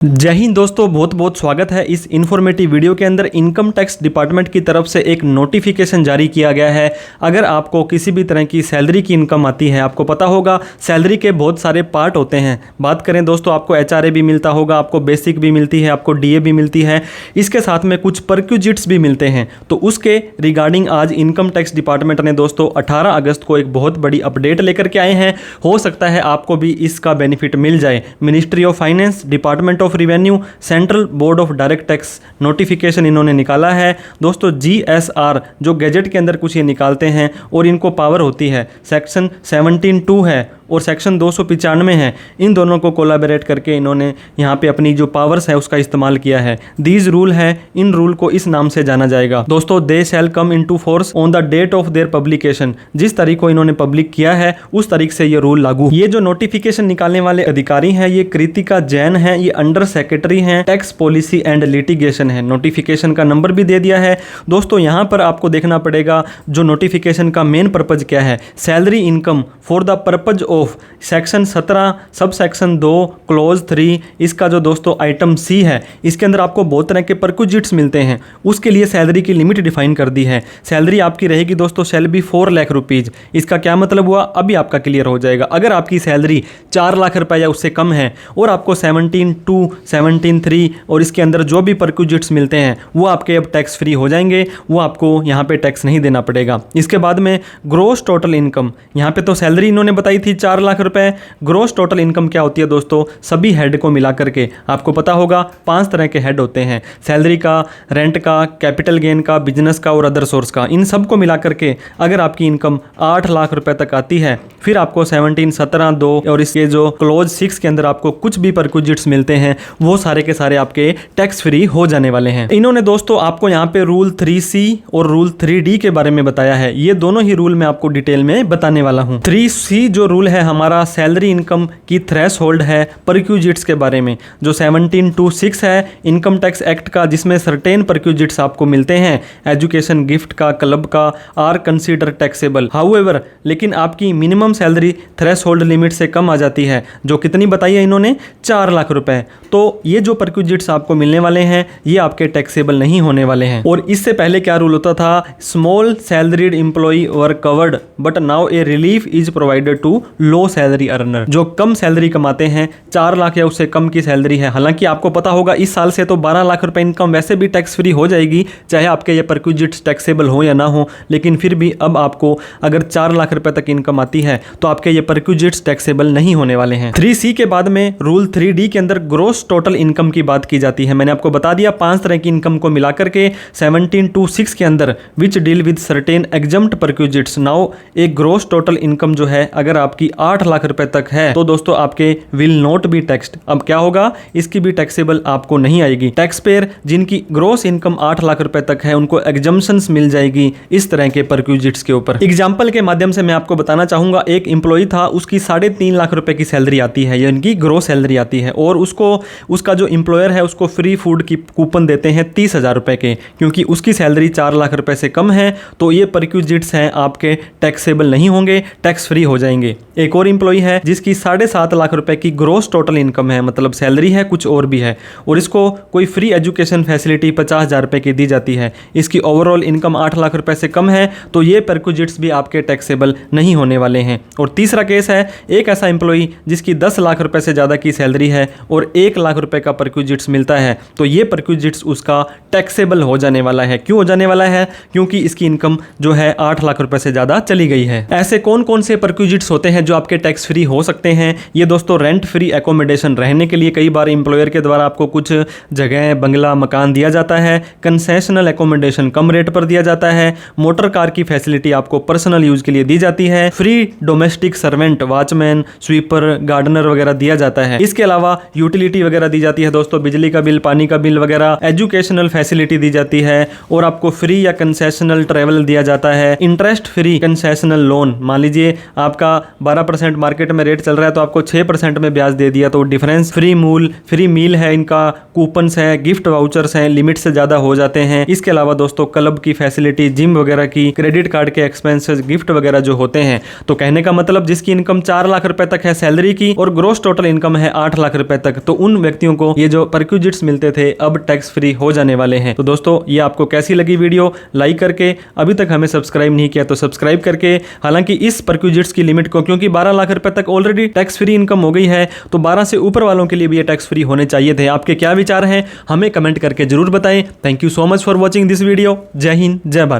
जय हिंद दोस्तों, बहुत बहुत स्वागत है इस इन्फॉर्मेटिव वीडियो के अंदर। इनकम टैक्स डिपार्टमेंट की तरफ से एक नोटिफिकेशन जारी किया गया है। अगर आपको किसी भी तरह की सैलरी की इनकम आती है, आपको पता होगा सैलरी के बहुत सारे पार्ट होते हैं। बात करें दोस्तों, आपको एचआरए भी मिलता होगा, आपको बेसिक भी मिलती है, आपको डीए भी मिलती है, इसके साथ में कुछ परक्यूजिट्स भी मिलते हैं। तो उसके रिगार्डिंग आज इनकम टैक्स डिपार्टमेंट ने दोस्तों 18 अगस्त को एक बहुत बड़ी अपडेट लेकर के आए हैं। हो सकता है आपको भी इसका बेनिफिट मिल जाए। Ministry of finance, department of revenue, central board of direct tax notification इन्होंने निकाला है दोस्तों। जीएसआर जो गैजेट के अंदर कुछ ये निकालते हैं और इनको पावर होती है, सेक्शन 17(2) है और सेक्शन 295 है। इन दोनों को कोलैबोरेट करके इन्होंने यहाँ पे अपनी जो पावर्स है उसका इस्तेमाल किया है। दीज रूल है, इन रूल को इस नाम से जाना जाएगा दोस्तों। They shall come into force on the date of their publication. जिस तारीख को इन्होंने पब्लिक किया है उस तारीख से ये रूल लागू। ये जो नोटिफिकेशन निकालने वाले अधिकारी हैं ये कृतिका जैन है। ये अंडर सेक्रेटरी हैं टैक्स पॉलिसी एंड लिटिगेशन है। नोटिफिकेशन का नंबर भी दे दिया है दोस्तों। यहाँ पर आपको देखना पड़ेगा जो नोटिफिकेशन का मेन पर्पज क्या है। Salary income for the purpose of section 17 sub section 2 close 3, इसका जो दोस्तों आइटम सी है, इसके अंदर आपको बहुत तरह के परक्यूजिट्स मिलते हैं। उसके लिए सैलरी की लिमिट डिफाइन कर दी है। सैलरी आपकी रहेगी दोस्तों शैल बी 4 लाख रुपीज। इसका क्या मतलब हुआ अभी आपका क्लियर हो जाएगा। अगर आपकी सैलरी 4 लाख रुपए या उससे कम है और आपको 17(2), 17(3) और इसके अंदर जो भी परक्यूजिट्स मिलते हैं वो आपके अब टैक्स फ्री हो जाएंगे। वो आपको यहाँ पे टैक्स नहीं देना पड़ेगा। इसके बाद में ग्रोस टोटल इनकम, यहाँ पे तो सैलरी इन्होंने बताई थी 4 लाख रुपए। ग्रोस टोटल इनकम क्या होती है दोस्तों, सभी हेड को मिला करके आपको पता होगा 5 तरह के हेड होते हैं। सैलरी का, रेंट का, कैपिटल गेन का, बिजनेस का और अदर सोर्स का, इन सब को मिला करके अगर आपकी इनकम 8 लाख रुपए तक आती है फिर आपको 17, 17, 2 और इसके जो क्लोज 6 के अंदर आपको कुछ भी परक्यूजिट्स मिलते हैं वो सारे के सारे आपके टैक्स फ्री हो जाने वाले हैं। इन्होंने दोस्तों आपको यहाँ पे रूल 3C और रूल 3D के बारे में बताया है। ये दोनों ही रूल मैं आपको डिटेल में बताने वाला हूँ। 3C जो रूल है हमारा सैलरी इनकम की थ्रेशोल्ड है परक्यूजिट्स के बारे में। जो 17(2)(6) है इनकम टैक्स एक्ट का, जिसमें सर्टेन परक्यूजिट्स आपको मिलते हैं, एजुकेशन, गिफ्ट का, क्लब का, आर कंसीडर टैक्सेबल। हाउएवर लेकिन आपकी मिनिमम सैलरी थ्रेशोल्ड लिमिट से कम आ जाती है, जो कितनी बताई है इन्होंने, 4 लाख रुपए। तो ये जो परक्यूजिट्स आपको मिलने वाले हैं ये आपके टैक्सेबल नहीं होने वाले हैं। और इससे पहले क्या रूल होता था, small salaried employee were covered but now a relief is provided to low salary earner. जो कम सैलरी कमाते हैं, 4 लाख या उससे कम की सैलरी है। हालांकि आपको पता होगा इस साल से तो 12 लाख रुपए इनकम वैसे भी टैक्स फ्री हो जाएगी, चाहे आपके ये परक्यूजिट्स टैक्सेबल हो या ना हो। लेकिन फिर भी अब आपको अगर 4 लाख रुपए तक इनकम आती है तो आपके ये परक्यूजिट्स टैक्सेबल नहीं होने वाले हैं। 3C के बाद में रूल 3D के अंदर ग्रोस टोटल इनकम की बात की जाती है। मैंने आपको बता दिया 5 तरह की इनकम को मिलाकर के 17(2)(6) के अंदर which deal with certain exempt perquisites. Now एक ग्रोस टोटल इनकम जो है अगर आपकी 8 लाख रुपए तक है तो दोस्तों आपके विल नॉट बी टैक्स्ड। अब क्या होगा, इसकी भी टैक्सेबल आपको नहीं आएगी। टैक्स पेयर जिनकी ग्रोस इनकम 8 लाख रुपए तक है उनको एग्जम्पशंस मिल जाएगी इस तरह के परक्यूजिट्स के ऊपर। एग्जाम्पल के माध्यम से मैं आपको बताना चाहूंगा, एक एम्प्लॉय था, उसकी 3.5 लाख रुपए की सैलरी आती है, यानी ग्रोस सैलरी आती है, और उसको उसका जो एम्प्लॉयर है उसको फ्री फूड की कूपन देते हैं 30,000 रुपए के, क्योंकि उसकी सैलरी 4 लाख रुपए से कम है। तो ये परक्यूजिट्स हैं आपके टैक्सेबल नहीं होंगे, टैक्स फ्री हो जाएंगे। एक और एम्प्लॉय है जिसकी 7.5 लाख रुपए की ग्रोस टोटल इनकम है, मतलब सैलरी है कुछ और भी है, और इसको कोई फ्री एजुकेशन फैसिलिटी 50,000 रुपए की दी जाती है। इसकी ओवरऑल इनकम 8 लाख रुपए से कम है, तो ये परक्यूजिट्स भी आपके टैक्सेबल नहीं होने वाले हैं। और तीसरा केस है एक ऐसा एम्प्लॉय जिसकी 10 लाख रुपए से ज़्यादा की सैलरी है और 1 लाख रुपए का परक्यूजिट्स मिलता है, तो ये परक्यूजिट्स उसका टैक्सेबल हो जाने वाला है। क्यों हो जाने वाला है, क्योंकि इसकी इनकम जो है 8 लाख रुपए से ज़्यादा चली गई है। ऐसे कौन कौन से परक्यूजिट्स होते हैं जो आपके टैक्स फ्री हो सकते हैं, ये दोस्तों रेंट फ्री एकोमोडेशन, रहने के लिए कई बार एम्प्लॉयर के द्वारा आपको कुछ जगह, बंगला, मकान दिया जाता है। कंसेशनल एकोमोडेशन, कम रेट पर दिया जाता है। मोटर कार की फैसिलिटी आपको पर्सनल यूज के लिए दी जाती है। Free domestic servant, watchman, sweeper, gardener वगैरह दिया जाता है। इसके अलावा यूटिलिटी वगैरह दी जाती है दोस्तों, बिजली का बिल, पानी का बिल वगैरह। एजुकेशनल फैसिलिटी दी जाती है और आपको फ्री या कंसेशनल ट्रेवल दिया जाता है। इंटरेस्ट फ्री कंसेशनल लोन, मान लीजिए आपका 12% मार्केट में रेट चल रहा है तो आपको 6% में ब्याज दे दिया, तो डिफरेंस फ्री मील है, इनका कूपन्स है, गिफ्ट वाउचर्स हैं, लिमिट से ज़्यादा हो जाते हैं। इसके अलावा दोस्तों क्लब की फैसिलिटी, जिम वगैरह की, क्रेडिट कार्ड के एक्सपेंसेस, गिफ्ट वगैरह जो होते हैं। तो कहने का मतलब जिसकी इनकम 4 लाख रुपए तक है सैलरी की और ग्रोस टोटल इनकम है 8 लाख रुपए तक, तो उन व्यक्तियों को ये जो परक्यूजिट्स मिलते थे अब टैक्स फ्री हो जाने वाले हैं। तो दोस्तों ये आपको कैसी लगी वीडियो, लाइक करके, अभी तक हमें सब्सक्राइब नहीं किया तो सब्सक्राइब करके। हालांकि इस परक्यूजिट्स की लिमिट को, क्योंकि 12 लाख रुपए तक ऑलरेडी टैक्स फ्री इनकम हो गई है, तो 12 से ऊपर वालों के लिए भी ये टैक्स फ्री होने चाहिए थे। आपके क्या विचार हैं हमें कमेंट करके जरूर बताएं। Thank you so much for watching this video. जय हिंद, जय भारत।